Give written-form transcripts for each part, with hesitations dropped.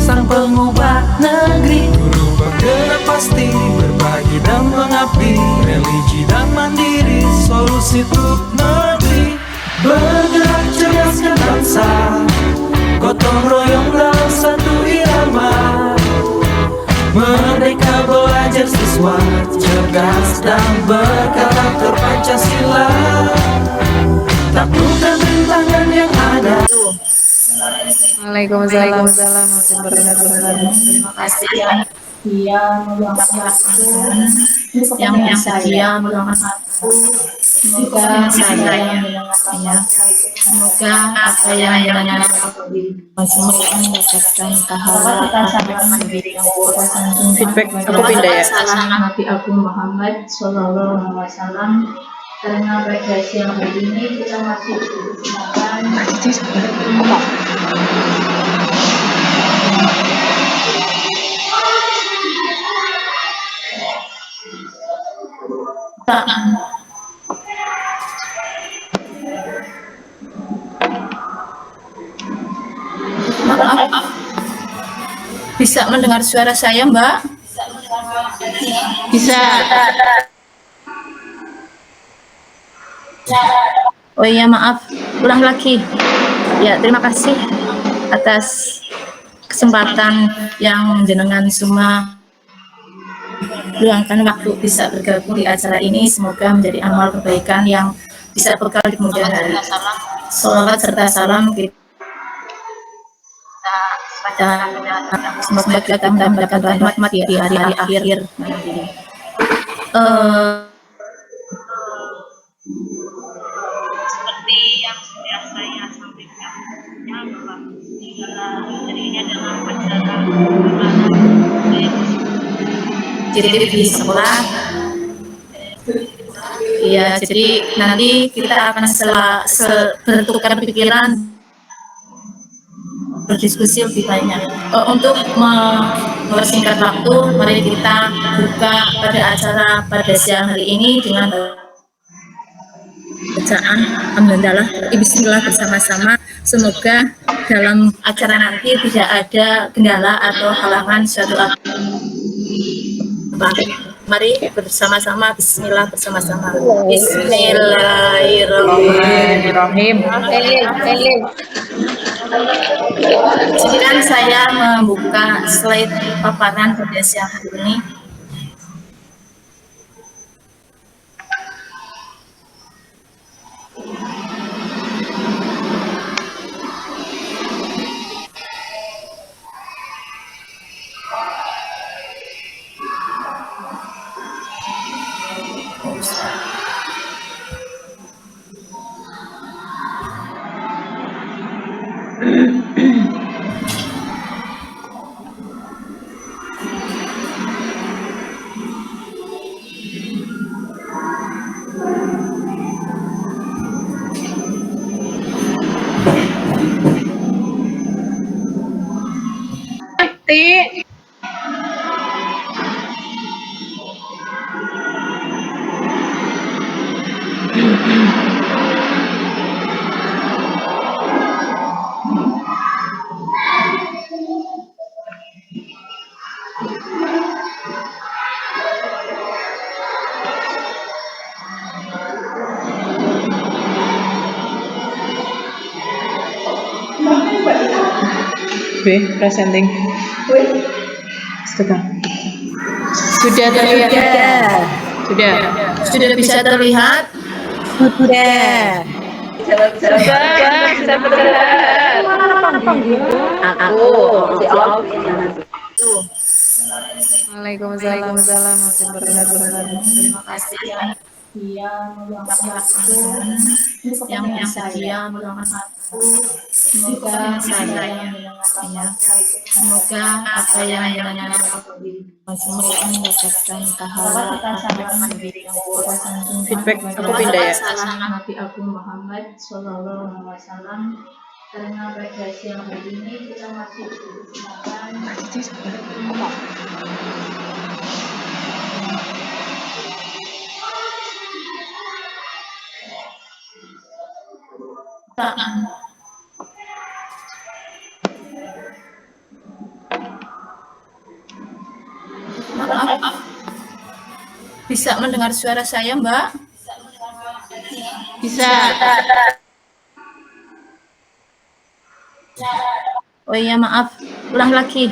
sang pengubah negeri. Guru bergerak pasti berbagi dan mengabdi, religi dan mandiri, solusi untuk negeri. Bergerak cerdaskan bangsa, gotong royong dalam satu irama. Merdeka belajar siswa, cerdas dan berkarakter Pancasila. Taklukkan rintangan yang ada. Waalaikumsalam warahmatullahi wabarakatuh. Terima kasih Yang meluangkan waktu untuk yang kepentingan setia saya. meluangkan waktu. Semoga Saya saya mendengarkan ya, semoga apa yang dengan semua mendapatkan pahala feedback aku pindah ya. Nabi Agung Muhammad Sallallahu Alaihi Wasallam. Karena pada siang hari ini kita masih dipersilakan Maaf, bisa mendengar suara saya, Mbak? Bisa. Oh iya, maaf, ulang lagi. Ya, terima kasih atas kesempatan yang jenengan semua luangkan waktu bisa bergabung di acara ini. Semoga menjadi amal kebaikan yang bisa bekal di kemudian hari. Salawat serta salam kita semoga kita mendapatkan rahmat di hari-hari akhir nanti. Seperti yang sudah saya sampaikan sebelumnya, bahwa ini adalah acara jadi di sekolah. Iya, jadi nanti kita akan bertukar pikiran, berdiskusi lebih banyak. Untuk mempersingkat waktu, mari kita buka pada acara pada siang hari ini dengan bacaan Alhamdulillah, Bismillah bersama-sama. Semoga dalam acara nanti tidak ada kendala atau halangan suatu mari bersama-sama Bismillah bersama-sama. Bismillahirrahmanirrahim. Izinkan saya membuka slide paparan pada siang hari ini. Presenting. Sudah terlihat. Sudah bisa terlihat. Sudah. Bisa terlihat. Aku. Waalaikumsalam warahmatullahi wabarakatuh. Terima kasih yang meluangkan waktu untuk yang kepentingan setia saya. meluangkan waktu. Semoga Saya saya ya, semoga apa yang dengan semua mendapatkan pahala Feedback aku pindah ya. Nabi Agung Muhammad Sallallahu Alaihi Wasallam. Karena pada siang hari ini kita masih dipersilakan Bisa mendengar suara saya, Mbak? Bisa. Oh iya, maaf. Ulang lagi.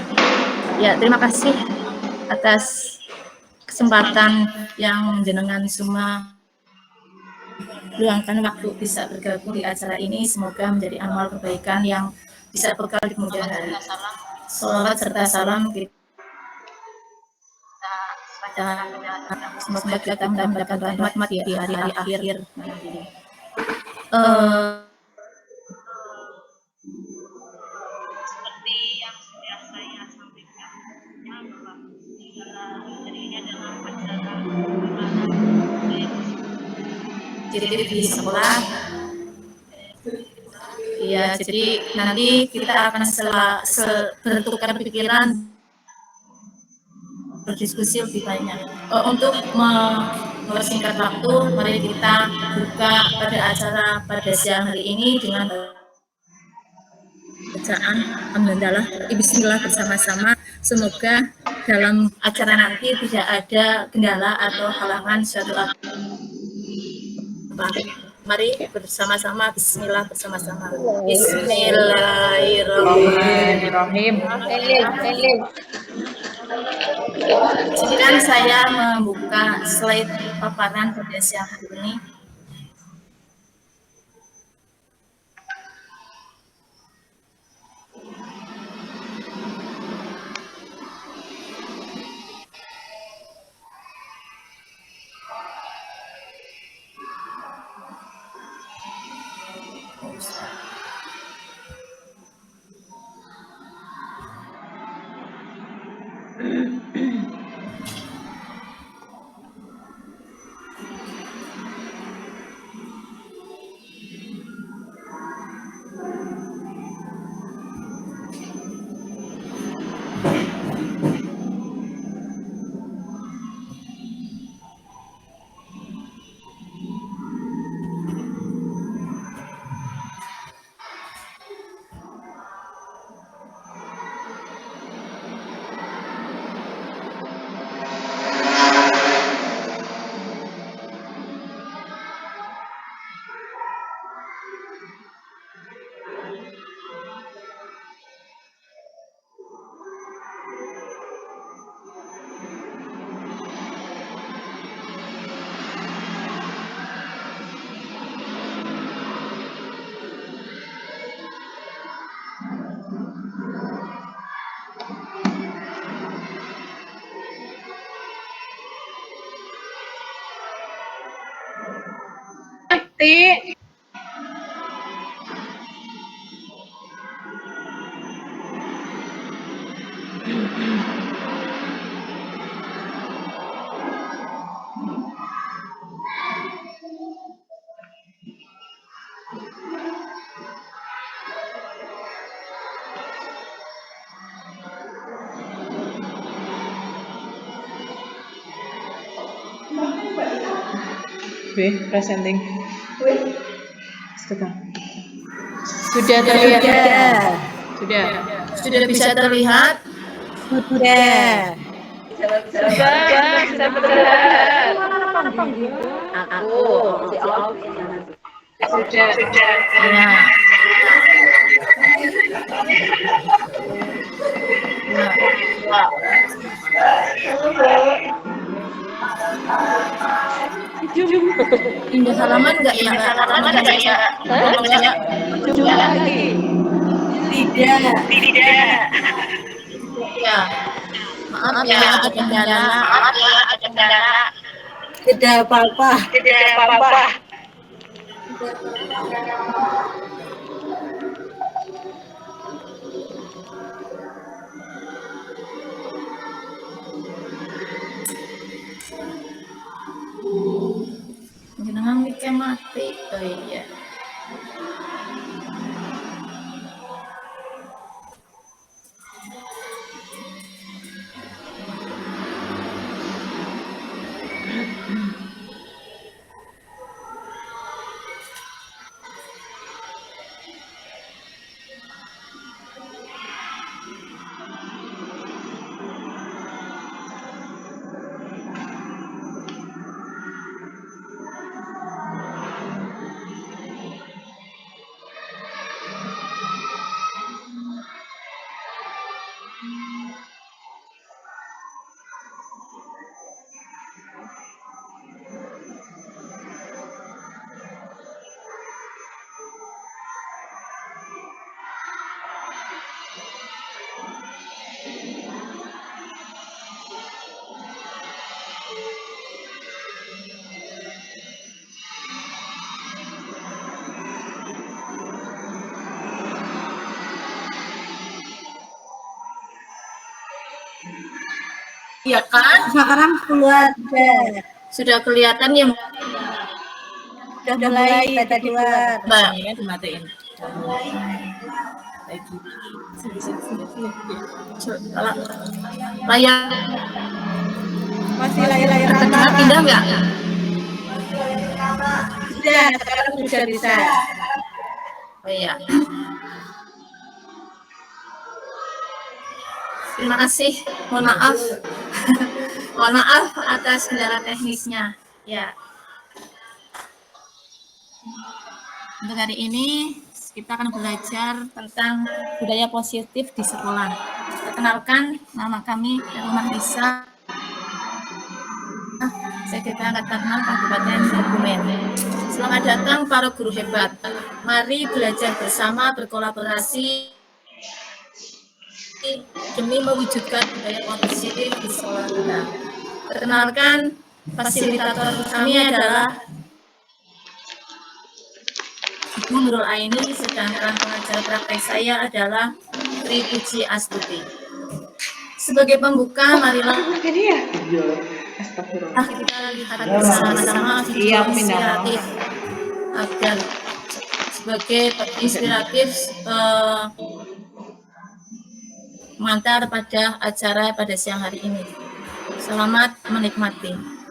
Ya, terima kasih atas kesempatan yang jenengan semua luangkan waktu bisa bergabung di acara ini. Semoga menjadi amal kebaikan yang bisa bekal di kemudian hari. Salawat serta salam kita semoga kita mendapatkan rahmat di hari-hari akhir nanti. Seperti yang sudah saya sampaikan sebelumnya bahwa ini adalah acara jadi di sekolah. Iya, jadi nanti kita akan bertukar pikiran, berdiskusi lebih banyak. Untuk mempersingkat waktu, mari kita buka pada acara pada siang hari ini dengan bacaan Alhamdulillah, Bismillah bersama-sama. Semoga dalam acara nanti tidak ada kendala atau halangan suatu apa. Mari bersama-sama Bismillah bersama-sama. Bismillahirrahmanirrahim. Izinkan saya membuka slide paparan pada siang hari ini. Presenting. Sudah terlihat. Sudah bisa terlihat? Sudah terlihat. Aku. Sudah. Ya. Pindah halaman nggak ya? Tidak. Ya. Maaf ya, ada kendala. Tidak apa-apa. Jenengan mic-nya mati. Oh iya. Iya kan? Sekarang keluarga. Sudah kelihatan ya, Udah mulai pada keluar. Mbak. Ini kan dimatiin. Layar Masih layar terdengar rata. indah nggak? Sudah, sekarang sudah bisa. Oh iya. Terima kasih. Mohon maaf. Mohon maaf atas kendala teknisnya. Ya. Untuk hari ini kita akan belajar tentang budaya positif di sekolah. Perkenalkan, nama kami Rumah Risa. Saya Desa Angkatan 6 Kabupaten Kebumen. Selamat datang para guru hebat. Mari belajar bersama, berkolaborasi demi mewujudkan budaya positif di sekolah kita. Perkenalkan, fasilitator kami adalah Ibu Nurul Aini, sedangkan pengajar praktek saya adalah Tri Puji Astuti. Sebagai pembuka, marilah kita lihat bersama-sama video inspiratif agar sebagai inspiratif mengantar pada acara pada siang hari ini. Selamat menikmati.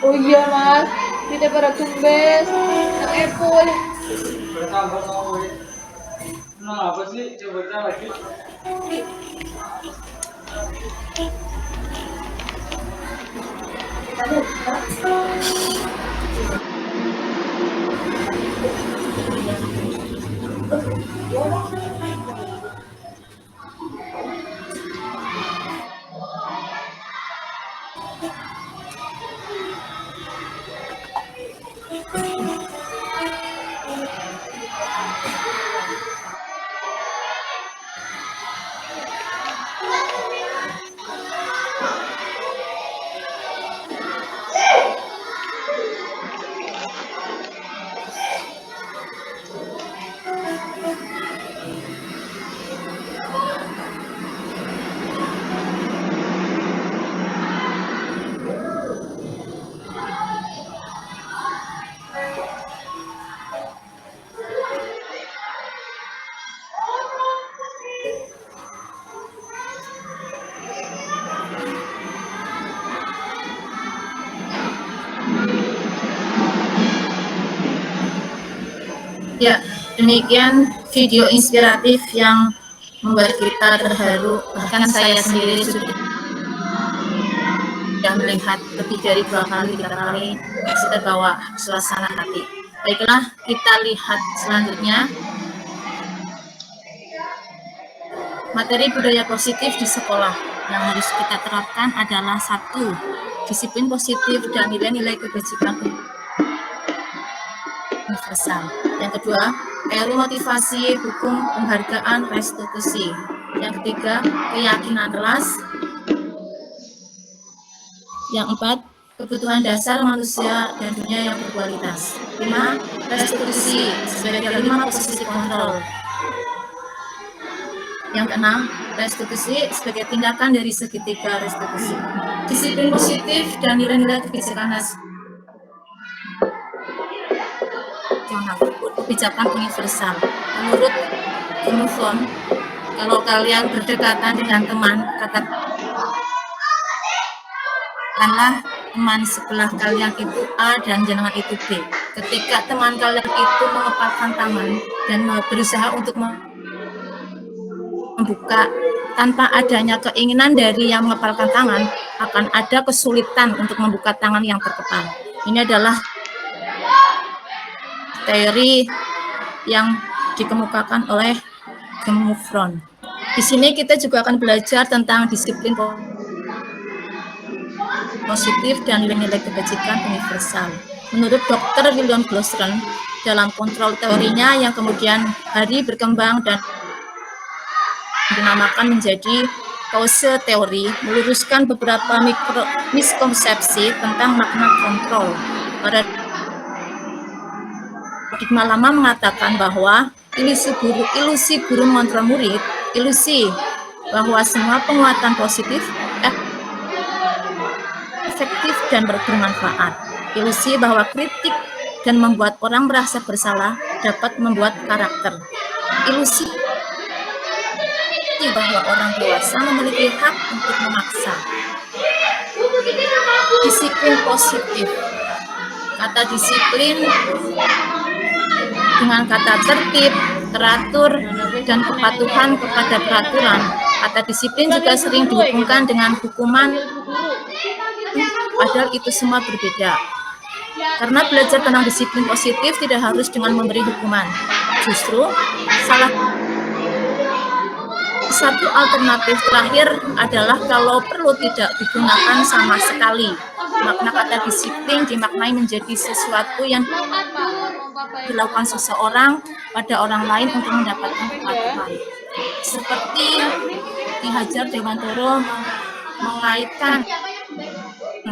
Oh iya mas, kita pada tumbes, yang Apple. Nah, apa sih? Coba lagi. Ya, demikian video inspiratif yang membuat kita terharu. Bahkan saya sendiri sudah melihat lebih dari 2 kali, 3 kali, masih terbawa suasana hati. Baiklah, kita lihat selanjutnya. Materi budaya positif di sekolah yang harus kita terapkan adalah 1. Disiplin positif dan nilai-nilai kebajikan universal. Yang kedua, teori motivasi, hukum, penghargaan, restitusi. Yang ketiga, keyakinan kelas. Yang 4, kebutuhan dasar manusia dan dunia yang berkualitas. 5, restitusi sebagai 5 posisi kontrol. Yang keenam, restitusi sebagai tindakan dari segitiga restitusi. Disiplin positif dan nilai-nilai kebijakan nasional, kebijakan universal. Menurut Gumufon, kalau kalian berdekatan dengan teman, katakanlah teman sebelah kalian itu A dan jenengan itu B. Ketika teman kalian itu mengepalkan tangan dan berusaha untuk membuka tanpa adanya keinginan dari yang mengepalkan tangan, akan ada kesulitan untuk membuka tangan yang terkepal. Ini adalah teori yang dikemukakan oleh Gumufon. Di sini kita juga akan belajar tentang disiplin positif dan nilai-nilai kebajikan universal. Menurut Dr. William Glaston, dalam kontrol teorinya yang kemudian hari berkembang dan dinamakan menjadi Cause teori, meluruskan beberapa miskonsepsi tentang makna kontrol. Paradigma lama mengatakan bahwa ilusi guru mengontrol murid, ilusi bahwa semua penguatan positif efektif dan bermanfaat, ilusi bahwa kritik dan membuat orang merasa bersalah dapat membuat karakter, ilusi bahwa orang dewasa memiliki hak untuk memaksa. Disiplin positif. Kata disiplin dengan kata tertib, teratur, dan kepatuhan kepada peraturan. Kata disiplin juga sering dihubungkan dengan hukuman, padahal itu semua berbeda. Karena belajar tentang disiplin positif tidak harus dengan memberi hukuman. Justru salah satu alternatif terakhir adalah kalau perlu tidak digunakan sama sekali. Makna kata disiplin dimaknai menjadi sesuatu yang dilakukan seseorang pada orang lain untuk mendapatkan kepatuhan. Seperti Ki Hajar Dewantoro mengaitkan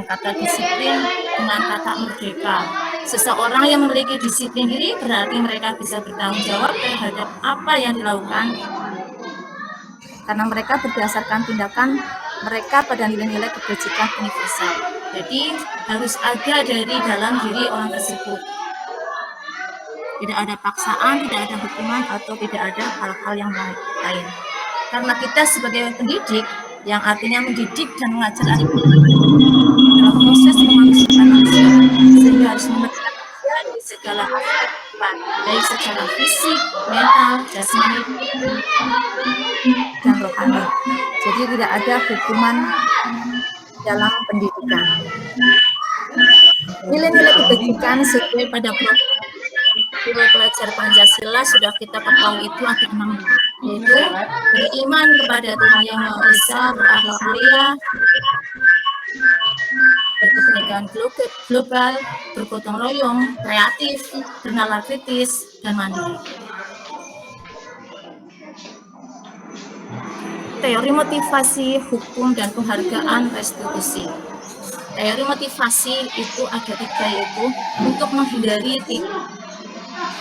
kata disiplin dengan kata merdeka. Seseorang yang memiliki disiplin diri berarti mereka bisa bertanggung jawab terhadap apa yang dilakukan, karena mereka berdasarkan tindakan mereka pada nilai-nilai kebajikan universal. Jadi harus ada dari dalam diri orang tersebut. Tidak ada paksaan, tidak ada hukuman, atau tidak ada hal-hal yang lain. Karena kita sebagai pendidik, yang artinya mendidik dan mengajar anak dalam proses kemanusiaan manusia, sehingga harus memberikan manusia di segala aspek, baik secara fisik, mental, jasmani, dan rohani. Jadi tidak ada hukuman dalam pendidikan. Nilai-nilai kebajikan sesuai pada pelajar Pancasila sudah kita ketahui itu ada 6, yaitu beriman kepada Tuhan Yang Maha Esa, berakhlak mulia, berkebinekaan global, bergotong royong, kreatif, bernalar kritis, dan mandiri. Teori motivasi, hukum, dan penghargaan restitusi. Teori motivasi itu ada 3, yaitu untuk menghindari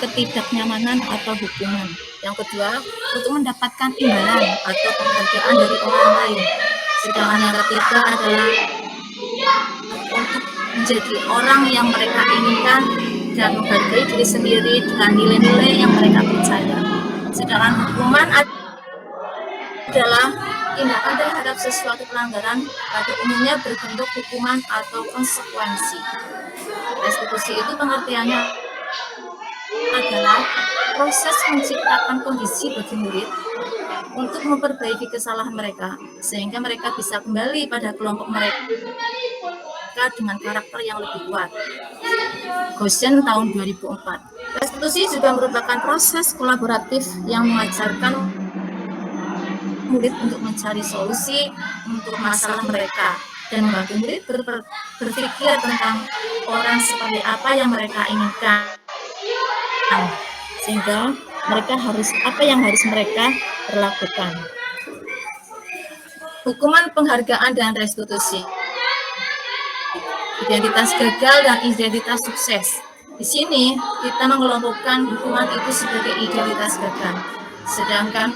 ketidaknyamanan atau hukuman. Yang kedua, untuk mendapatkan imbalan atau penghargaan dari orang lain. Sedangkan yang ketiga adalah untuk menjadi orang yang mereka inginkan dan menghargai diri sendiri dengan nilai-nilai yang mereka percaya. Sedangkan hukuman adalah tindakan terhadap sesuatu pelanggaran, pada umumnya berbentuk hukuman atau konsekuensi. Restitusi itu pengertiannya adalah proses menciptakan kondisi bagi murid untuk memperbaiki kesalahan mereka sehingga mereka bisa kembali pada kelompok mereka dengan karakter yang lebih kuat. Goshen tahun 2004. Restitusi juga merupakan proses kolaboratif yang mengajarkan murid untuk mencari solusi untuk masalah mereka dan membantu murid berpikir tentang orang seperti apa yang mereka inginkan, sehingga mereka apa yang harus mereka lakukan. Hukuman penghargaan dan restitusi. Identitas gagal dan identitas sukses. Di sini kita mengelompokkan hukuman itu sebagai identitas gagal, sedangkan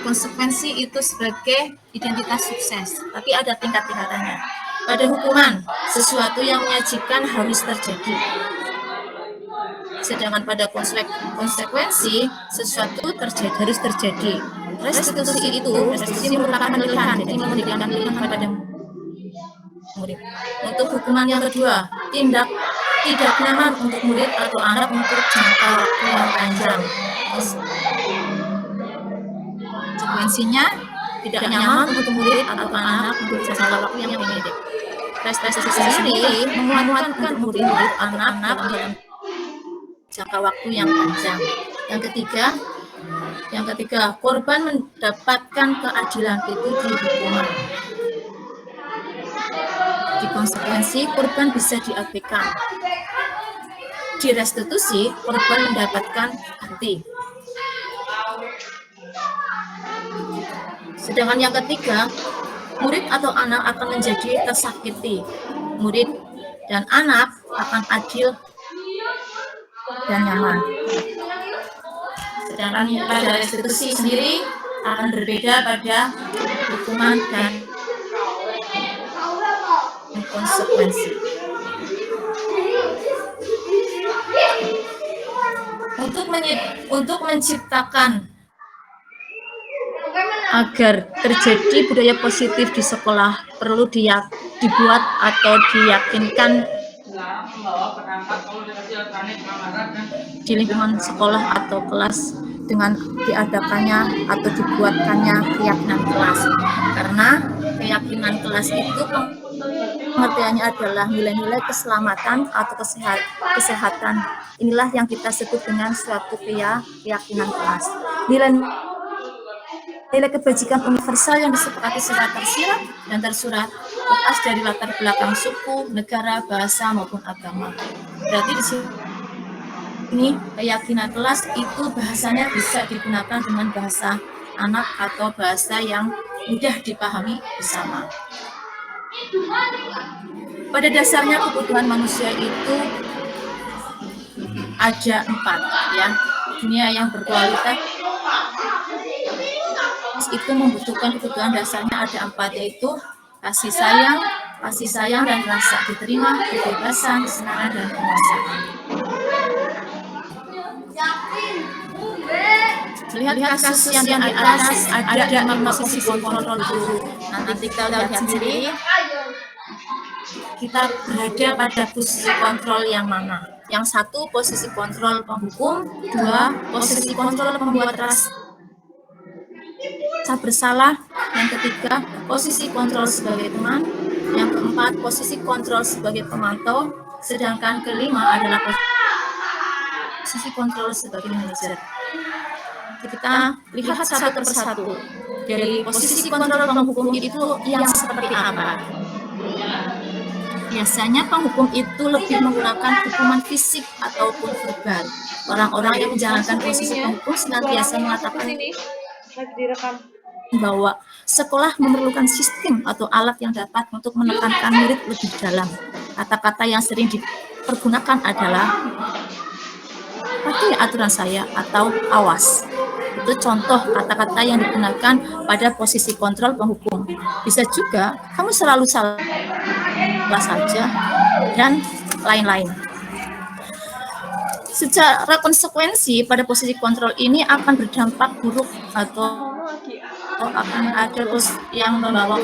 konsekuensi itu sebagai identitas sukses. Tapi ada tingkat-tingkatannya. Pada hukuman, sesuatu yang menyajikan harus terjadi. Sedangkan pada konsekuensi, sesuatu harus terjadi. Restitusi merupakan pilihan, jadi memberikan pilihan pada murid. Untuk hukuman yang kedua, tidak nyaman untuk murid atau anak untuk jangka waktu yang panjang. Konsekuensinya tidak nyaman untuk murid atau anak untuk jangka waktu yang pendek. Restitusi sendiri menguatkan murid anak dalam jangka waktu yang panjang. Yang ketiga, korban mendapatkan keadilan itu di hukuman. Di konsekuensi, korban bisa diabaikan. Di restitusi, korban mendapatkan ganti. Sedangkan yang ketiga, murid atau anak akan menjadi tersakiti. Murid dan anak akan adil dan nyaman. Sedangkan pada restitusi sendiri akan berbeda pada hukuman dan konsekuensi. Untuk menciptakan agar terjadi budaya positif di sekolah perlu dibuat atau diyakinkan di lingkungan sekolah atau kelas dengan diadakannya atau dibuatkannya keyakinan kelas. Karena keyakinan kelas itu pengertiannya adalah nilai-nilai keselamatan atau kesehatan. Inilah yang kita sebut dengan suatu keyakinan kelas. Nilai kebajikan universal yang disepakati secara tersirat dan tersurat lepas dari latar belakang suku, negara, bahasa maupun agama. Berarti di sini keyakinan kelas itu bahasanya bisa digunakan dengan bahasa anak atau bahasa yang mudah dipahami bersama. Pada dasarnya kebutuhan manusia itu ada 4 ya. Dunia yang berkualitas itu membutuhkan kebutuhan dasarnya ada 4, yaitu kasih sayang dan rasa diterima, kebebasan, kesenangan dan penguasaan. Lihat kasus yang di atas ada 5 posisi kontrol dulu. Nanti kita lihat sendiri kita berada pada posisi kontrol yang mana. Yang 1 posisi kontrol penghukum, 2 posisi kontrol pembuat rasa bersalah, yang ketiga posisi kontrol sebagai teman, yang keempat posisi kontrol sebagai pemantau, sedangkan kelima adalah posisi kontrol sebagai manajer. Kita lihat satu persatu. Dari posisi kontrol penghukum itu yang seperti apa? Biasanya penghukum itu lebih menggunakan hukuman fisik ataupun verbal. Orang-orang yang menjalankan posisi penghukum senantiasa mengatakan bahwa sekolah memerlukan sistem atau alat yang dapat untuk menekankan murid lebih dalam. Kata-kata yang sering dipergunakan adalah patuhi aturan saya atau awas. Itu contoh kata-kata yang digunakan pada posisi kontrol penghukum. Bisa juga kamu selalu salah saja dan lain-lain. Secara konsekuensi pada posisi kontrol ini akan berdampak buruk atau akan ada yang membawa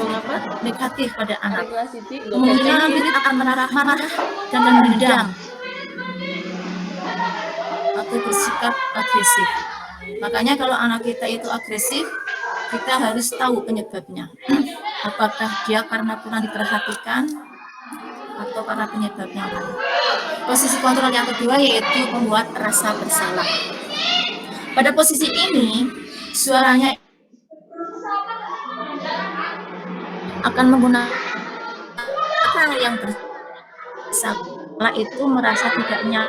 negatif pada anak. Kemungkinan murid akan marah-marah dan mendendam. itu bersikap agresif. Makanya kalau anak kita itu agresif, kita harus tahu penyebabnya. Apakah dia karena kurang diperhatikan atau karena penyebabnya lain. Posisi kontrol yang kedua yaitu membuat rasa bersalah. Pada posisi ini, suaranya akan menggunakan yang bersalah itu merasa tidak nyaman.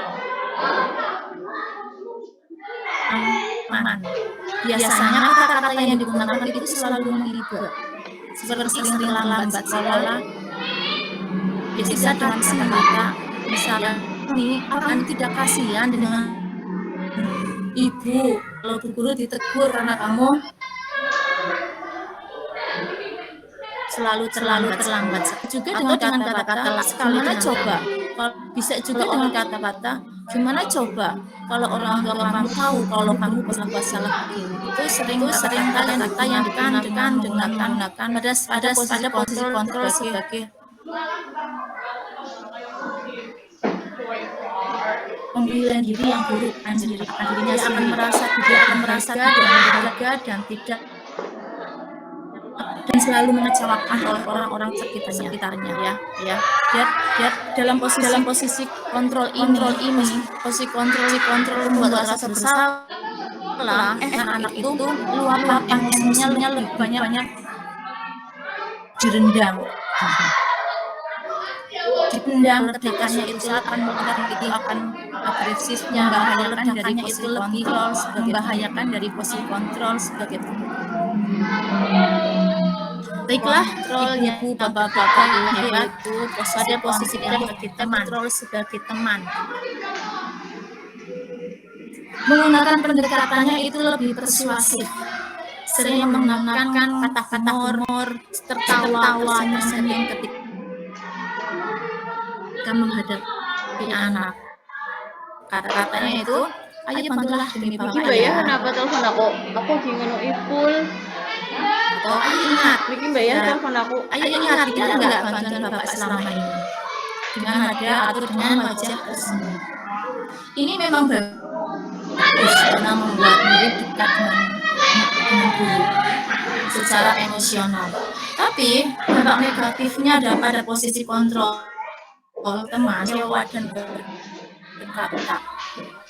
Biasanya kata-kata yang digunakan itu selalu menghibur, seperti sering lambat sekolah. Bisa dengan kata-kata, misalnya, ini orang tidak kasihan dengan ibu kalau bu guru ditegur karena kamu selalu terlambat. Juga dengan kata-kata gimana coba, bisa juga dengan kata-kata gimana coba kalau orang tua kamu tahu kalau kamu salah begini. Itu sering kata-kata yang digunakan pada posisi kontrol sebagai pembelian diri yang buruk dan dirinya akan merasa tidak berharga dan tidak dan selalu mengecewakan oleh orang-orang sekitarnya ya. Dalam posisi kontrol ini posisi kontrol membuat rasa bersalah anak itu luapan emosinya lebih banyak direndam, dipendam. Ketikanya itu akan agresifnya membahayakan dari posisi kontrol sebagai baiklah, kontrol yang bapak-bapak yaitu pada posisi kontrol sebagai teman. Menggunakan pendekatannya itu lebih persuasif, sering menggunakan kata-kata humor, tertawa, senyum ketika menghadapi anak. Kata-katanya itu, ayo bantulah demi bapak ya. Kenapa telepon aku? Aku lagi ngono ipul. Oh, ingat, Niki Mbak ya telepon aku. Ayo ingat, kita enggak bantuan bapak selama ini. Dengan ada atau dengan wajah tersenyum. Ini memang bagus karena membuat murid dekat dengan guru secara emosional. Tapi dampak negatifnya ada pada posisi kontrol teman lewat dan berkata,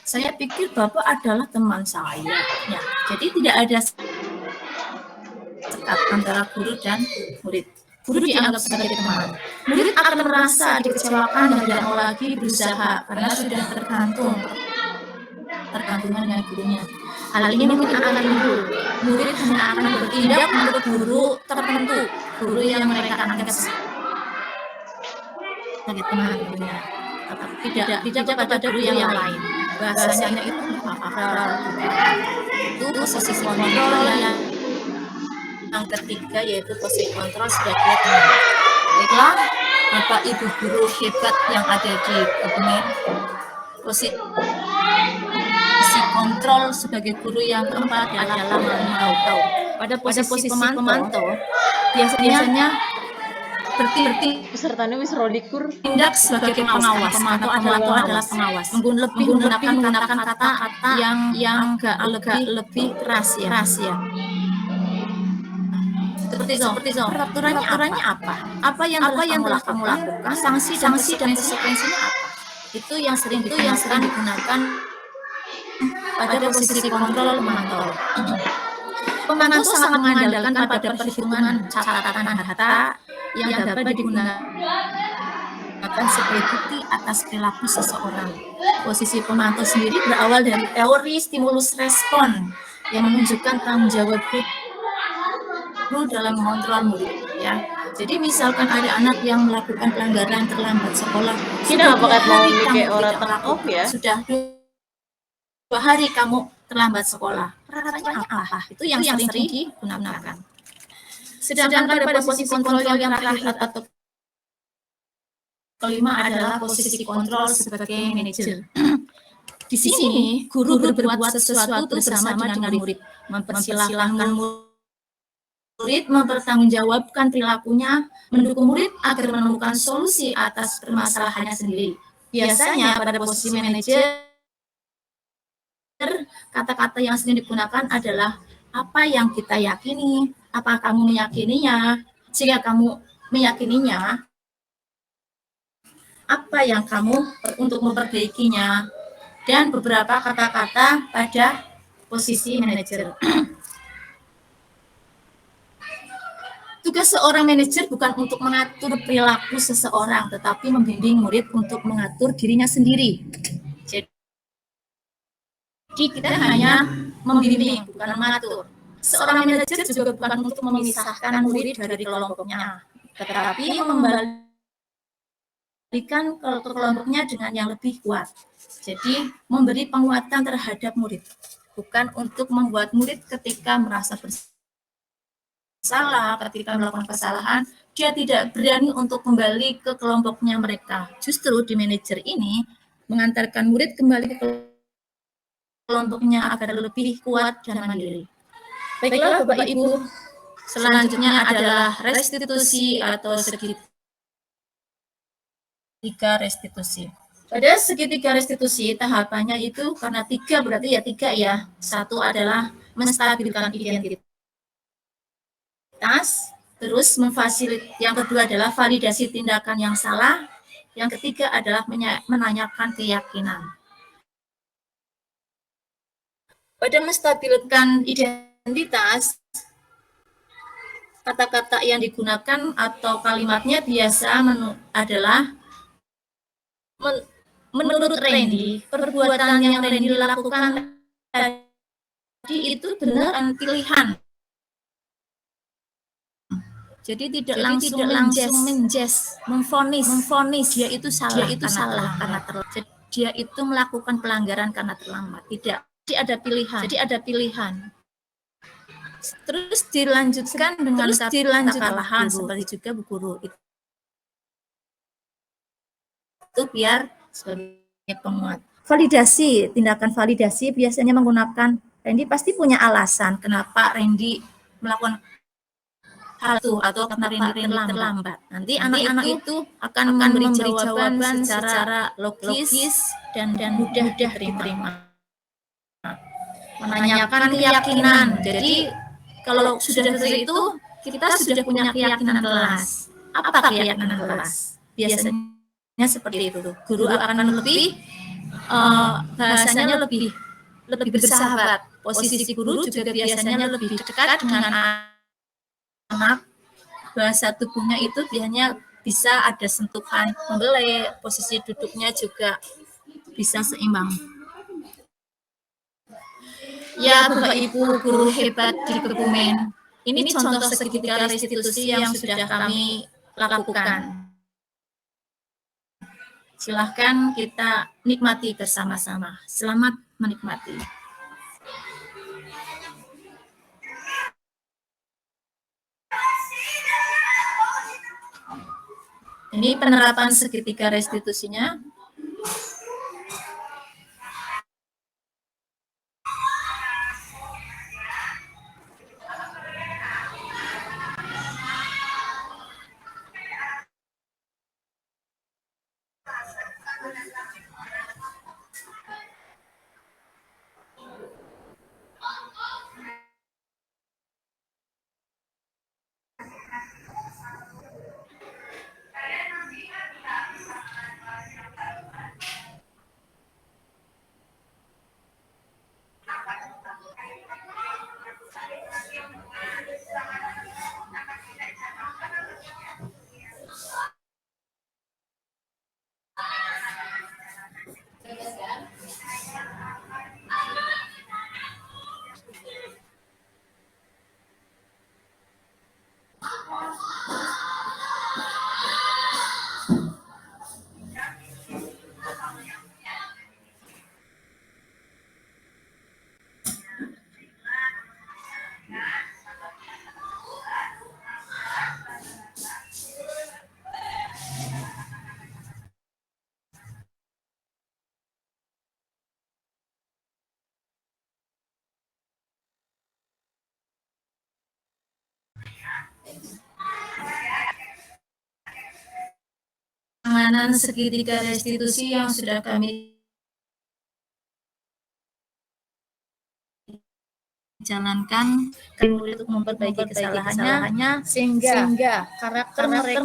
saya pikir bapak adalah teman saya. Ya, jadi tidak ada sekat antara guru dan murid. Guru dianggap sebagai teman. Murid akan merasa dikecewakan dan tidak mau lagi berusaha karena sudah tergantungan dengan gurunya. Hal ini mungkin akan timbul. Murid hanya akan bertindak menurut guru tertentu, guru yang mereka anggap sebagai teman gurunya. Tidak pada guru yang lain. Bahasanya itu itu posisi kontrol yang ketiga yaitu posisi kontrol sebagai teman. Baiklah, Bapak Ibu guru hebat yang ada di Kebumen, posisi kontrol sebagai guru yang keempat adalah memantau. Pada posisi pemantau biasanya Pesertanya wis rolikur. tindak sebagai pengawas. Pemantau adalah pengawas. Menggunakan kata-kata yang agak lebih keras ya. Seperti peraturannya apa? Apa yang telah kamu lakukan? Sanksi dan konsekuensinya apa? Itu yang sering digunakan pada posisi kontrol pemantau. Pemantau sangat mengandalkan pada perhitungan catatan data yang dapat digunakan sebagai bukti atas perilaku seseorang. Posisi pemantau sendiri berawal dari teori stimulus respon yang menunjukkan tanggung jawab guru dalam mengontrol murid ya. Jadi misalkan ada anak yang melakukan pelanggaran terlambat sekolah, Kita apakah mau kayak orang terlakop ya? sudah 2 hari kamu terlambat sekolah. Peraturannya apa? Itu yang sering digunakan. Sedangkan pada posisi kontrol yang terakhir atau kelima adalah posisi kontrol sebagai manajer. Di sini guru berbuat sesuatu bersama dengan murid, mempersilahkan murid mempertanggungjawabkan perilakunya, mendukung murid agar menemukan solusi atas permasalahannya sendiri. Biasanya pada posisi manajer kata-kata yang sering digunakan adalah apa yang kita yakini, apa kamu meyakininya, jika kamu meyakininya, apa yang kamu untuk memperbaikinya, dan beberapa kata-kata pada posisi manajer. Tugas seorang manajer bukan untuk mengatur perilaku seseorang, tetapi membimbing murid untuk mengatur dirinya sendiri. Jadi kita hanya membimbing, bukan mengatur. Seorang manajer juga bukan untuk memisahkan murid dari kelompoknya, tetapi membalikan ke kelompoknya dengan yang lebih kuat. Jadi memberi penguatan terhadap murid, bukan untuk membuat murid ketika merasa bersalah, ketika melakukan kesalahan, dia tidak berani untuk kembali ke kelompoknya mereka. Justru di manajer ini mengantarkan murid kembali ke kelompoknya agar lebih kuat dan mandiri. Baiklah Bapak Ibu, selanjutnya adalah restitusi atau segitiga restitusi. Pada segitiga restitusi tahapannya itu karena tiga berarti ya tiga ya. Satu adalah menstabilkan identitas, terus yang kedua adalah validasi tindakan yang salah, yang ketiga adalah menanyakan keyakinan. Pada menstabilkan identitas, kata-kata yang digunakan atau kalimatnya biasa adalah menurut Randy, perbuatan yang Randy lakukan tadi itu benar pilihan. Jadi tidak langsung memfonis dia itu salah karena terlambat. Dia itu melakukan pelanggaran karena terlambat. Tidak. Jadi ada pilihan. Terus dilanjutkan dengan kata-kata seperti juga Bu Guru. Itu biar sebagai penguat. Validasi, tindakan validasi biasanya menggunakan Randy pasti punya alasan kenapa Randy melakukan hal itu atau karena Randy terlambat. Nanti anak itu akan memberi jawaban secara logis dan mudah diterima. Menanyakan keyakinan. Jadi kalau sudah seperti itu, kita sudah punya keyakinan kelas. Apa keyakinan kelas? Biasanya seperti itu. Guru akan lebih bahasanya lebih bersahabat. Posisi guru juga biasanya lebih dekat dengan anak. Bahasa tubuhnya itu biasanya bisa ada sentuhan membelai, posisi duduknya juga bisa seimbang. Ya Bapak Ibu guru hebat di Kebumen, ini contoh segitiga restitusi yang sudah kami lakukan. Silahkan kita nikmati bersama-sama. Selamat menikmati. Ini penerapan segitiga restitusinya. Penanganan segitiga restitusi yang sudah kami dijalankan murid untuk memperbaiki kesalahannya sehingga karakter mereka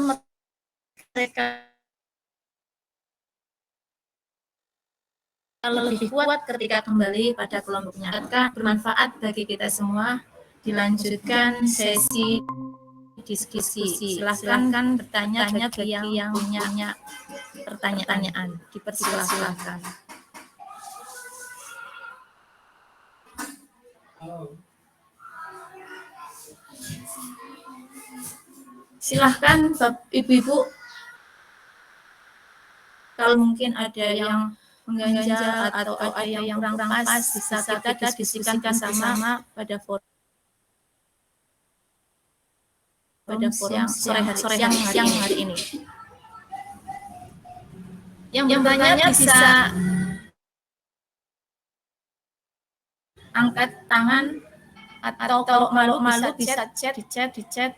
lebih kuat ketika kembali pada kelompoknya. Apakah bermanfaat bagi kita semua? Dilanjutkan sesi diskusi. Silahkan bertanya bagi yang punya pertanyaan. Dipersilahkan. Silahkan Ibu-ibu, kalau mungkin ada yang mengganjal atau ada yang kurang pas, bisa kita diskusikan bersama pada forum siang hari ini. Yang bertanya bisa angkat tangan atau kalau malu bisa di chat.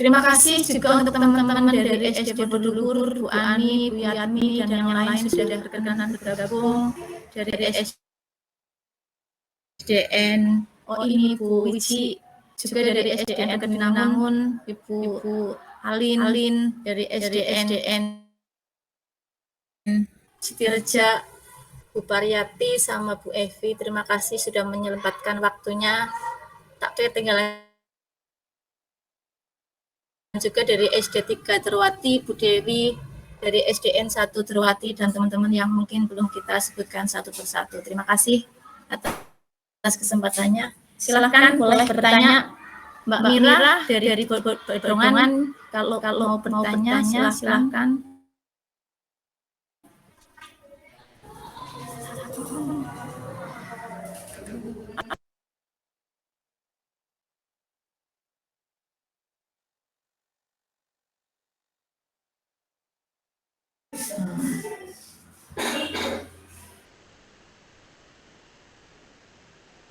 Terima kasih juga untuk teman-teman dari SD Bulugur, Bu Ani, Bu Yatmi, dan yang lain sudah berkenan bergabung dari SDN. Oh ini Bu Wiji, juga dari SDN Kedinangun, Ibu Alin dari SDN Sitireja, Bu Pariyati sama Bu Evi. Terima kasih sudah menyempatkan waktunya. Tak ketinggalan juga dari SD 3 Terwati, Bu Dewi, dari SDN 1 Terwati, dan teman-teman yang mungkin belum kita sebutkan satu persatu. Terima kasih atas kesempatannya. Silakan boleh bertanya Mbak Mira dari Bedongan. Kalau mau bertanya silakan.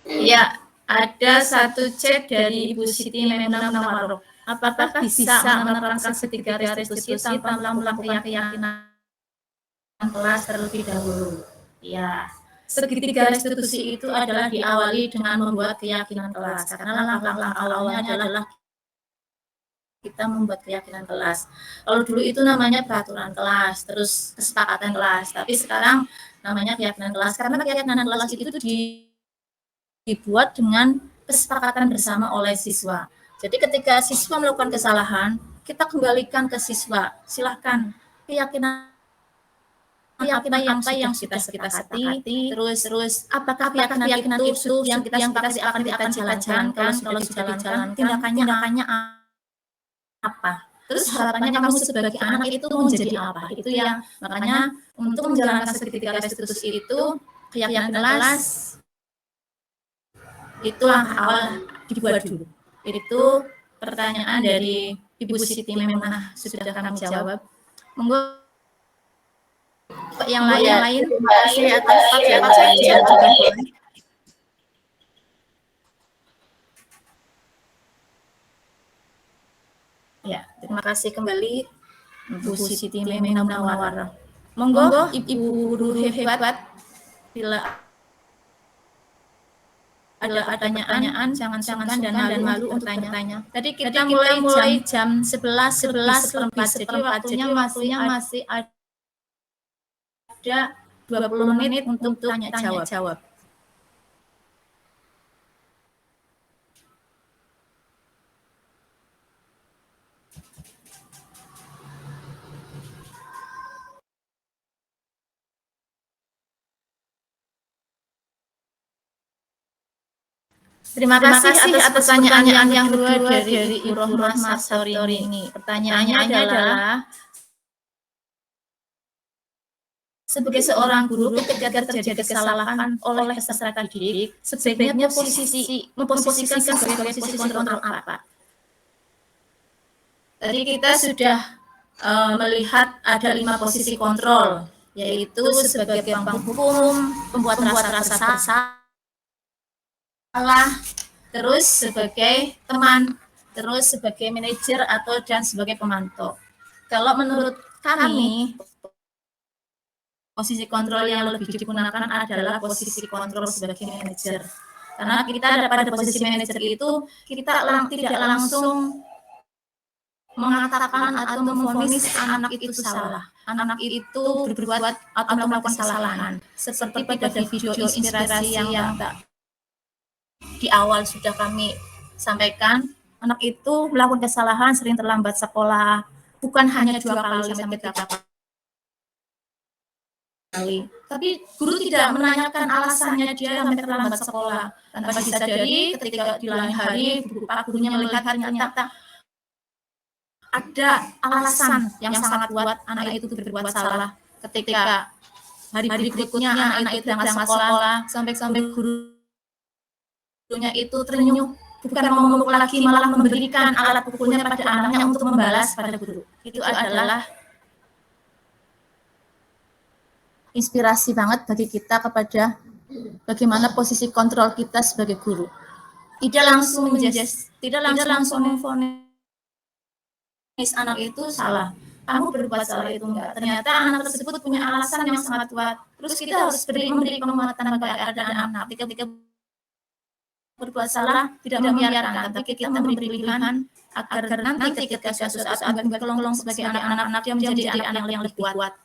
Ya, ada satu chat dari Ibu Siti Maimunah Munawwaroh. Apakah bisa menerapkan segitiga restitusi tanpa melakukan keyakinan kelas terlebih dahulu? Ya, segitiga restitusi itu adalah diawali dengan membuat keyakinan kelas. Karena langkah-langkah awalnya adalah kita membuat keyakinan kelas. Kalau dulu itu namanya peraturan kelas, terus kesepakatan kelas. Tapi sekarang namanya keyakinan kelas. Karena keyakinan kelas itu dibuat dengan kesepakatan bersama oleh siswa. Jadi ketika siswa melakukan kesalahan, kita kembalikan ke siswa. Silahkan keyakinan apa yang sudah kita sepakati, terus apakah keyakinan itu yang kita sepakati akan dijalankan, kalau sudah dijalankan, tindakannya apa? Terus harapannya kamu sebagai anak itu menjadi apa? Itu yang makanya untuk menjalankan segitiga restitusi itu keyakinan kelas itu langkah awal dibuat dulu. Itu pertanyaan dari Ibu Siti Maimunah sudah kami jawab. Monggo yang lain terima kasih atas jawaban. Ya, terima kasih kembali Bu Siti Maimunah Munawwaroh. Monggo Ibu Guru hebat, bila ada pertanyaan jangan sungkan dan malu untuk bertanya. Tadi kita mulai jam 11 jadi waktunya masih ada 20 menit untuk tanya jawab. Terima kasih atas pertanyaan yang kedua dari Ibu Rohmah Sartori ini. Pertanyaannya adalah, sebagai seorang guru ketika terjadi kesalahan oleh peserta didik, sebaiknya memposisikan sebagai posisi kontrol apa? Tadi kita sudah melihat ada 5 posisi kontrol, yaitu sebagai penghukum, pembuat rasa bersalah, terus sebagai teman, terus sebagai manajer dan sebagai pemantau. Kalau menurut kami, posisi kontrol yang lebih digunakan adalah posisi kontrol sebagai manajer. Karena kita pada posisi manajer itu kita tidak langsung mengatakan atau memvonis anak itu salah. Anak itu berbuat atau melakukan kesalahan. Seperti pada video inspirasi yang di awal sudah kami sampaikan, anak itu melakukan kesalahan, sering terlambat sekolah, bukan hanya 2 kali sampai 3 kali. Tapi guru tidak menanyakan alasannya dia sampai terlambat sekolah. Tanpa disadari, ketika di lain hari, Pak gurunya melihat ternyata ada alasan yang sangat kuat anak itu berbuat salah. Ketika hari berikutnya anak itu berangkat sekolah, sampai gurunya itu terenyuh, bukan mau memukul lagi, malah memberikan alat pukulnya pada anaknya untuk membalas pada guru. Itu adalah inspirasi banget bagi kita kepada bagaimana posisi kontrol kita sebagai guru. Tidak langsung memvonis anak itu salah. Kamu berbuat salah itu enggak. Ternyata anak tersebut punya alasan yang sangat kuat. Terus kita harus memberi penguatan kepada anak. Ketika berbuat salah, tidak membiarkan, tapi kita memberi pilihan agar nanti ketika suatu saat berkelong sebagai anak-anak dia menjadi anak yang lebih kuat.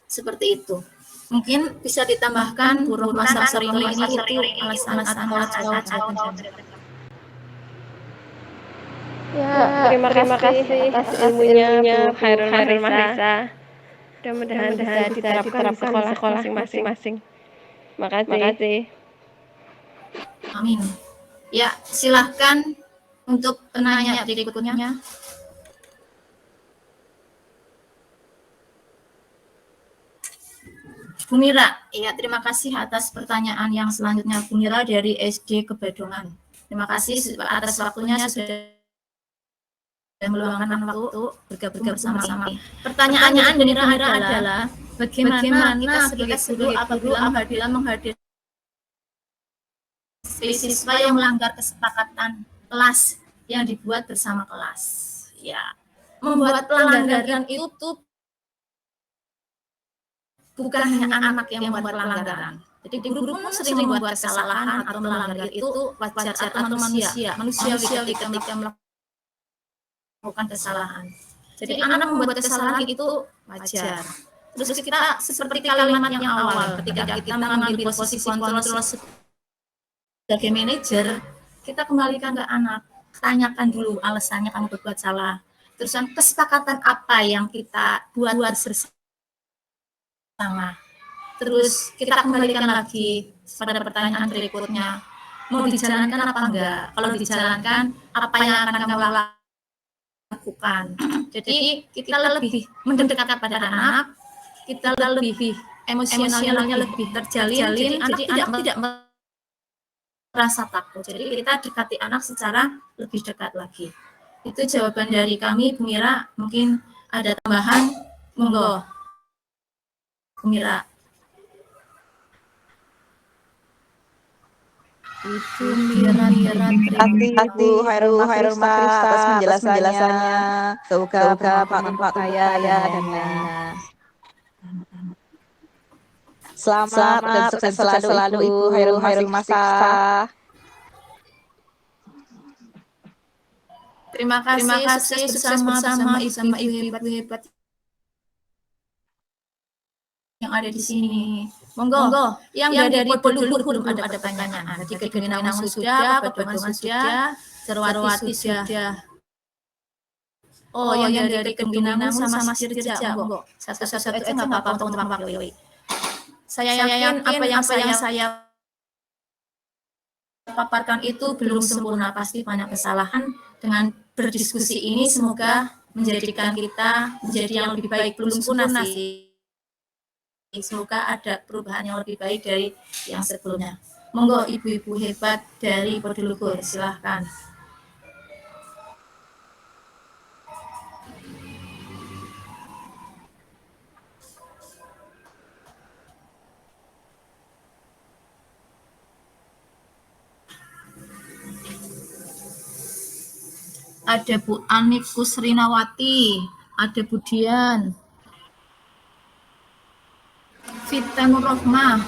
Seperti itu. Mungkin bisa ditambahkan burung masak sering ini itu alasan Ya, terima kasih atas ilmunya Bu Khairul Mahrisa. Mudah-mudahan bisa diterapkan di sekolah-sekolah masing-masing. Makasih. Amin. Ya, silahkan untuk penanya berikutnya. Bu Mira, ya terima kasih atas pertanyaan yang selanjutnya Bu Mira dari SD Kebadongan. Terima kasih atas waktunya sudah meluangkan waktu bergabung bersama-sama. Pertanyaan Bu Mira adalah bagaimana kita sebagai guru apabila menghadapi siswa yang melanggar kesepakatan kelas yang dibuat bersama kelas. Ya, membuat pelanggaran itu bukan hanya anak yang membuat pelanggaran. Jadi guru pun sering membuat kesalahan atau melanggar itu wajar atau manusiawi ketika melakukan kesalahan. Jadi anak membuat kesalahan itu wajar. Terus kita seperti kalimat yang awal, ketika kita mengambil posisi kontrol sebagai manajer, kita kembalikan ke anak, tanyakan dulu alasannya kamu berbuat salah. Terus kesepakatan apa yang kita buat bersama. Terus kita kembalikan lagi pada pertanyaan berikutnya, mau dijalankan apa enggak? Kalau dijalankan, apa yang akan kamu lakukan? Jadi kita lebih mendekat pada anak, kita lebih emosionalnya lebih terjalin, jadi anak tidak merasa takut. Jadi kita dekati anak secara lebih dekat lagi. Itu jawaban dari kami, Bu Mira. Mungkin ada tambahan, monggo. Bu Mira. Itu Mira. Terima kasih Bu Khairul Mahrisa atas penjelasannya. Semoga Pak saya dan lainnya. Selamat dan sukses selalu Ibu Khairul Mahrisa. Terima kasih bersama ibu hebat yang ada di sini. Monggo. Yang dari Podluhur belum ada pertanyaan. Jadi Kegenangan sudah, Kebadongan sudah, Cerwati sudah. Oh, yang dari Kegenangan sama Sirja, monggo. Satu-satu aja nggak apa-apa untuk mewakili. Saya yakin apa yang saya paparkan itu belum sempurna, pasti banyak kesalahan. Dengan berdiskusi ini semoga menjadikan kita menjadi yang lebih baik, belum sempurna sih. Semoga ada perubahan yang lebih baik dari yang sebelumnya. Monggo ibu-ibu hebat dari Podluhur, silahkan. ada Bu Ani Kusrinawati, ada Bu Dian, Vita Nurrohmah,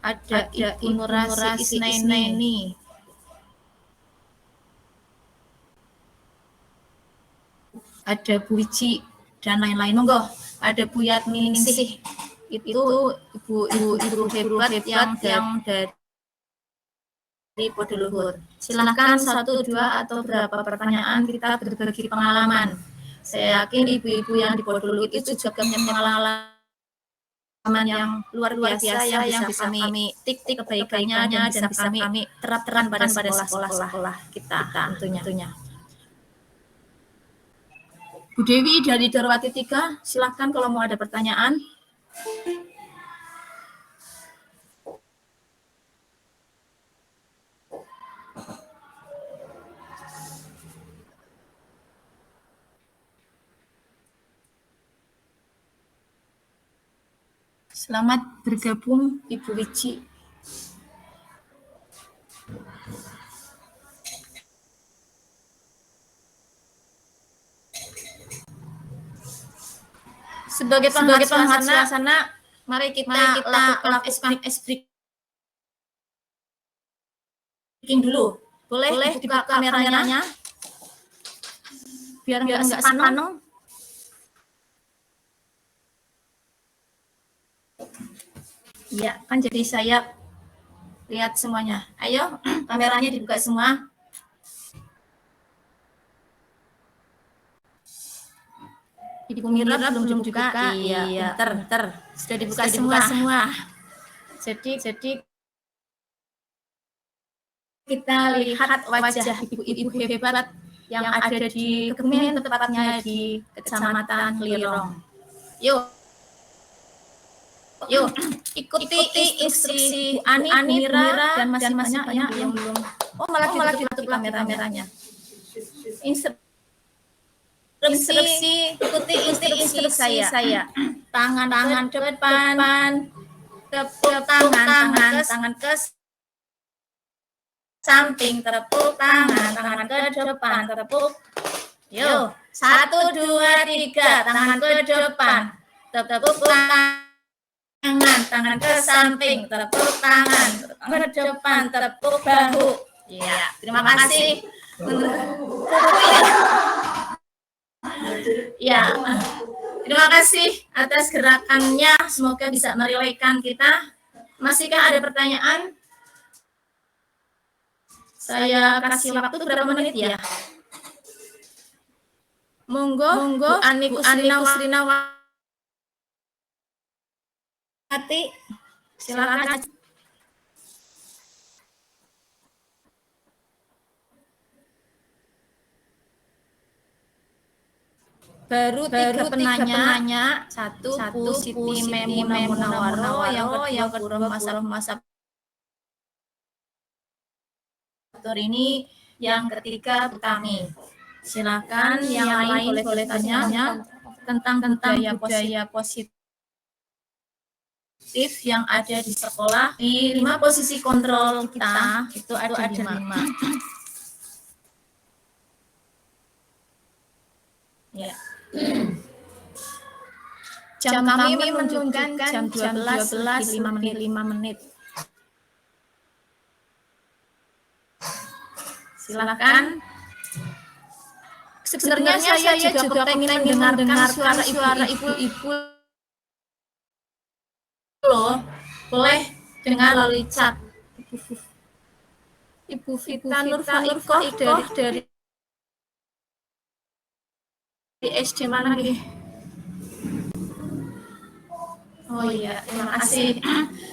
ada Ibu Nurasi Isnaini, ada Bu Wiji, dan lain-lain. Monggo, ada Bu Yatminingsih, itu ibu hebat yang dari Podo-Luhur. Silahkan 1, 2 atau berapa pertanyaan kita berbagi pengalaman. Saya yakin ibu-ibu yang di Podo-Luhur itu juga punya pengalaman yang luar biasa yang bisa kami tik kebaikannya dan bisa kami terapkan pada sekolah-sekolah kita tentunya. Bu Dewi dari Darwati 3, silahkan kalau mau ada pertanyaan. Selamat bergabung Ibu Wiji. Sebagai penghangat suasana, mari kita lakukan ice breaking dulu. Boleh dibuka kameranya? Biar nggak sepaneng. Ya, kan jadi saya lihat semuanya. Ayo, kameranya dibuka semua. Ibu Mira belum dibuka. Iya, bentar. Sudah dibuka semua. Jadi kita lihat wajah ibu-ibu hebat yang ada di Kebumen, tepatnya di Kecamatan Lirong. Yuk, ikuti instruksi Bu Ani, Mira, dan masih banyak yang belum. Oh, malah ditutup kameranya. Instruksi, ikuti instruksi saya. Tangan ke depan, tepuk tangan ke samping, tepuk tangan ke depan, tepuk. Yuk, 1, 2, 3, tangan ke depan, tepuk tangan ke samping, tepuk tangan ke depan, tepuk bahu. Ya, terima kasih. Ya, terima kasih atas gerakannya. Semoga bisa merelaikan kita. Masihkah ada pertanyaan? Saya kasih waktu berapa menit ya? Monggo, Bu Ani Kusrinawati, silakan. Baru tiga penanya. Satu Bu Siti Memunah Munawaro, yang kedua masa ini, yang ketiga Bu Tami. Silakan yang lain boleh tanya tentang budaya positif yang ada di sekolah. Di 5 posisi kontrol kita itu ada 5. Ya. Jam kami menunjukkan jam 12:05 menit. Silakan. Sebenarnya saya juga pengen mendengarkan suara ibu-ibu loh. Boleh dengar melalui chat. Ibu Vita Nurfaikoh dari SD mana nih? Oh iya, terima kasih.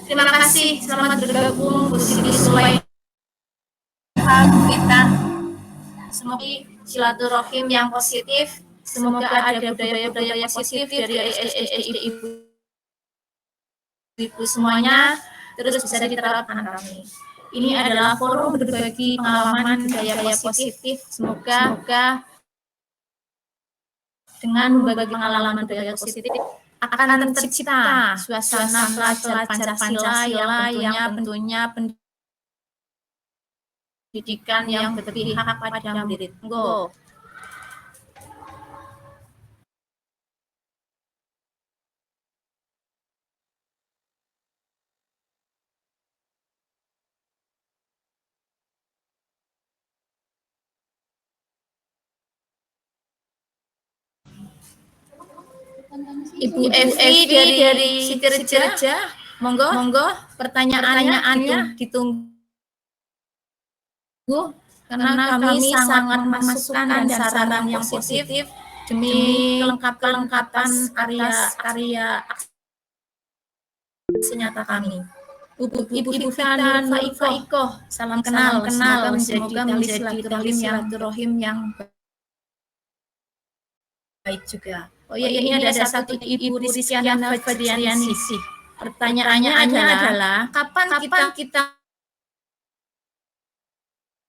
Terima kasih. Selamat bergabung Bu Siti Sulaiman. Kita semoga silaturahim yang positif. Semoga ada budaya-budaya positif dari ibu semuanya terus bisa diterapkan kami. Ini adalah forum berbagi pengalaman budaya positif. Semoga dengan berbagi pengalaman budaya positif akan tercipta suasana pelajar Pancasila yang tentunya pendidikan yang berpihak pada murid. Ibu Evi dari Sitireja, monggo pertanyaannya ditunggu karena kami sangat memasukkan dan saran yang positif demi kelengkapan karya aksi nyata kami. Ibu Vita dan Faiko, salam kenal, semoga menjadi silaturahim yang baik juga. Oh ya, ini ada satu Ibu Rizkyana Fadrianisih. Pertanyaannya adalah kapan kita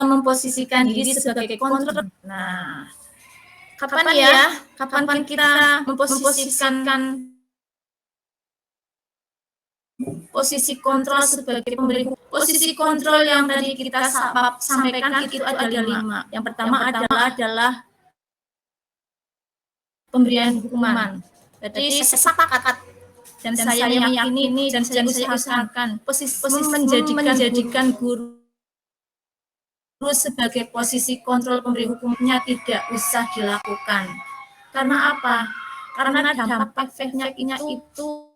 memposisikan diri sebagai kontrol? Nah, kapan kita memposisikan posisi kontrol sebagai pemberi hukum? Posisi kontrol yang tadi kita sampaikan itu ada 5. Yang pertama adalah pemberian hukuman. Jadi saya sepakat dan saya meyakini dan saya usahakan posisi menjadikan guru sebagai posisi kontrol pemberi hukumnya tidak usah dilakukan. Karena apa? Karena dampak efeknya itu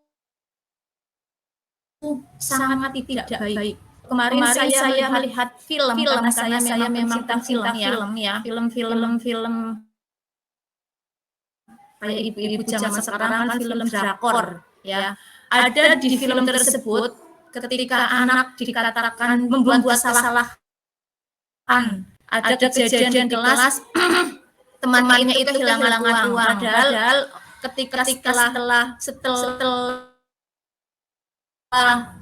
sangat tidak baik. Kemarin saya melihat film karena saya memang cinta film ya. Film kayak ibu-ibu zaman sekarang kan film drakor ya. Ada di film tersebut ketika anak dikatakan membuat kesalahan, ada kejadian di kelas temannya itu kehilangan uang, padahal ketika setelah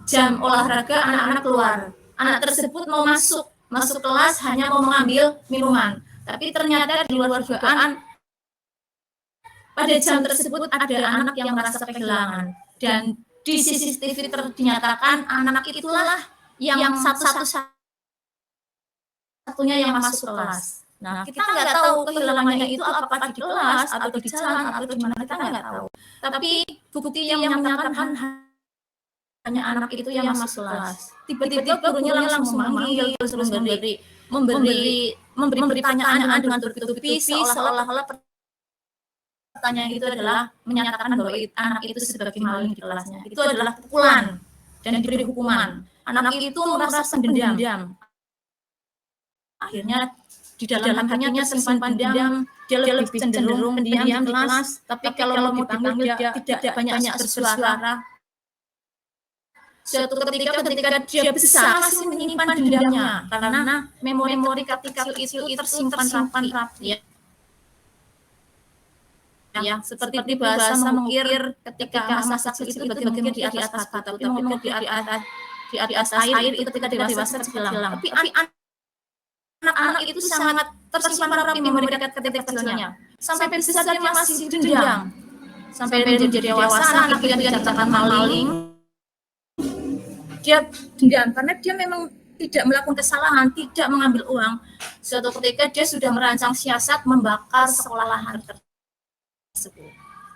jam olahraga anak-anak keluar, anak tersebut mau masuk kelas hanya mau mengambil minuman, tapi ternyata di luar dugaan pada jam tersebut ada anak yang merasa kehilangan dan di CCTV dinyatakan anak itulah yang satu-satunya yang masuk kelas. Nah, kita nggak tahu kehilangannya itu apakah di kelas atau di jalan atau di mana, kita nggak tahu. Tapi bukti yang menyatakan hanya anak itu yang masuk kelas. Tiba-tiba gurunya langsung memanggil terus memberi pertanyaan dengan bertubi-tubi seolah-olah pertanyaan itu adalah menyatakan bahwa anak itu sebagai maling di kelasnya. Itu adalah pukulan dan diberi hukuman. Anak itu merasa dendam. Akhirnya di dalam hatinya tersimpan dendam, dia lebih cenderung pendiam di kelas, tapi kalau mau dipanggil dia tidak banyak bersuara. Suatu ketika dia besar masih menyimpan dendamnya karena memori ketika kecil itu tersimpan rapi ya, seperti bahasa mengukir ketika masa kecil itu bagaimana di atas batu, tapi mengukir di atas air itu ketika dewasa hilang. Tapi anak-anak itu sangat tersimpan rapi memori ketika kecilnya, sampai besar dia masih dendam, sampai menjadi dewasa anak itu dikatakan maling, dia dendam karena dia memang tidak melakukan kesalahan, tidak mengambil uang. Suatu ketika dia sudah merancang siasat membakar sekolahan tersebut.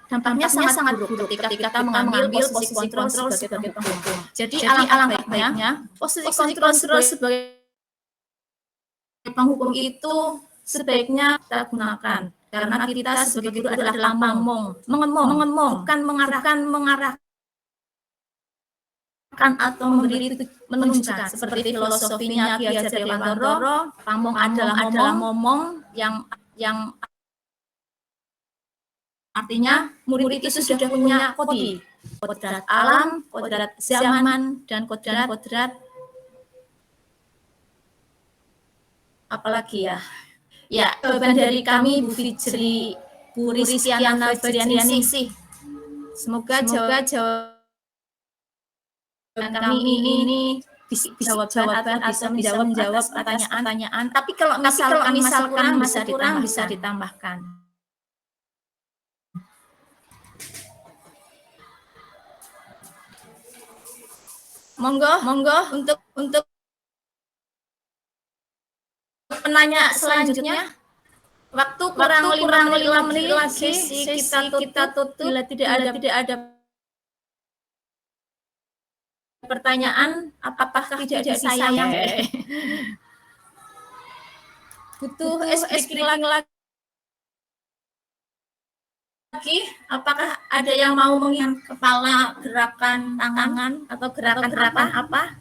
Dampaknya sangat buruk ketika kita mengambil posisi kontrol sebagai penghukum. Jadi alangkah baiknya posisi kontrol sebagai penghukum itu sebaiknya kita gunakan karena kita sebagai guru adalah mengemong, bukan mengarahkan atau menunjukkan seperti filosofinya Ki Hajar Dewantara. Pamong adalah ngomong yang artinya murid itu sudah punya kodrat alam, kodrat zaman, dan kodrat apalagi ya. Ya, jawaban dari kami Bu Rizkyana Fadrianisih. Semoga jawaban kami ini bisa jawaban atau menjawab pertanyaan. Tapi kalau misalkan kurang bisa ditambahkan. Monggo untuk penanya selanjutnya. Waktu kurang 5 menit lagi kita tutup. Bila tidak ada pertanyaan, apakah tidak disayang? Butuh speaking lagi lagi, apakah ada yang mau mengingat kepala gerakan tangan atau gerakan apa?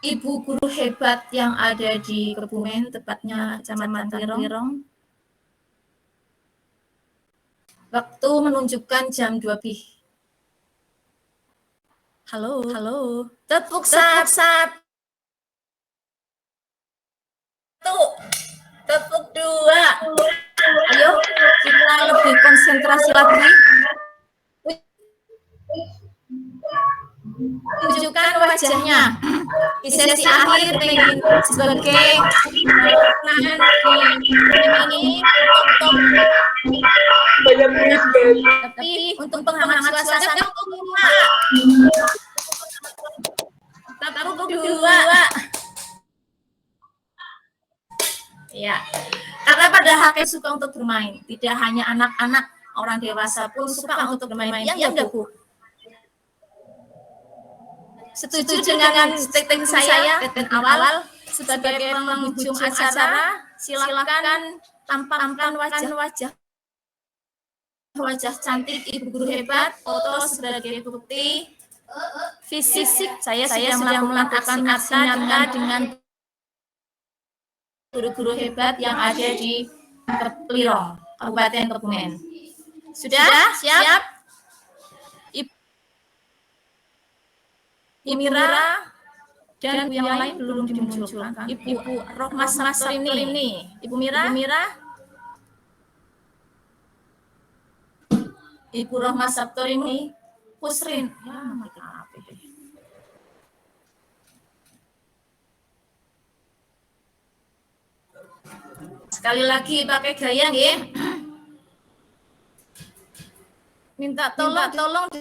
Ibu guru hebat yang ada di Kebumen, tepatnya Kecamatan Lirong. Waktu menunjukkan jam 2 lebih. Halo. Tepuk satu. Tepuk 2. Ayo, kita lebih konsentrasi lagi. Tunjukkan wajahnya. Di sesi akhir ingin sebagai perkenalan ini tapi untuk penghangat suasana tepuk 2. Ya, karena pada haknya suka untuk bermain. Tidak hanya anak-anak, orang dewasa pun suka untuk bermain. Ya enggak, Bu? Setuju dengan statement saya dan awal sebagai penghujung acara, silakan tampilkan wajah cantik ibu guru hebat, foto sebagai bukti fisik. Saya sedang melakukan nyata dengan guru-guru hebat yang ada di Lirong, Kabupaten Kebumen. Sudah? Siap? Ibu Mira dan yang lain belum dimunculkan. Ibu Rohmas ini. Ibu Mira. Ibu Rohmas ini. Pusrin. Ya, apa itu? Sekali lagi pakai gaya nggih. Minta tolong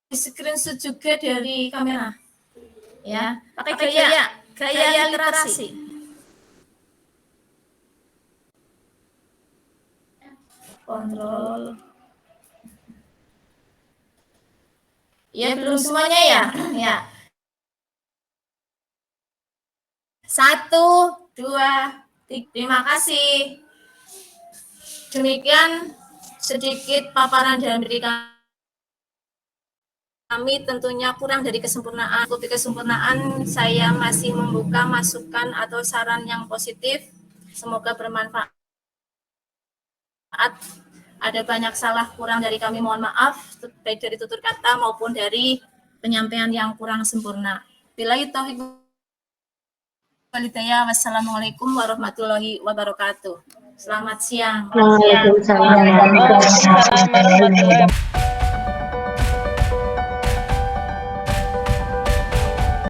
di screenshot juga dari kamera. Ya, pakai gaya literasi. Kontrol. Ya, belum semuanya ya. Ya. 1, 2, 3. Terima kasih. Demikian sedikit paparan dari kami, tentunya kurang dari kesempurnaan. Untuk kesempurnaan, saya masih membuka masukan atau saran yang positif. Semoga bermanfaat. Ada banyak salah kurang dari kami, mohon maaf, baik dari tutur kata maupun dari penyampaian yang kurang sempurna. Billahi taufiq wal hidayah. Wassalamualaikum warahmatullahi wabarakatuh. Selamat siang. Waalaikumsalam warahmatullahi wabarakatuh.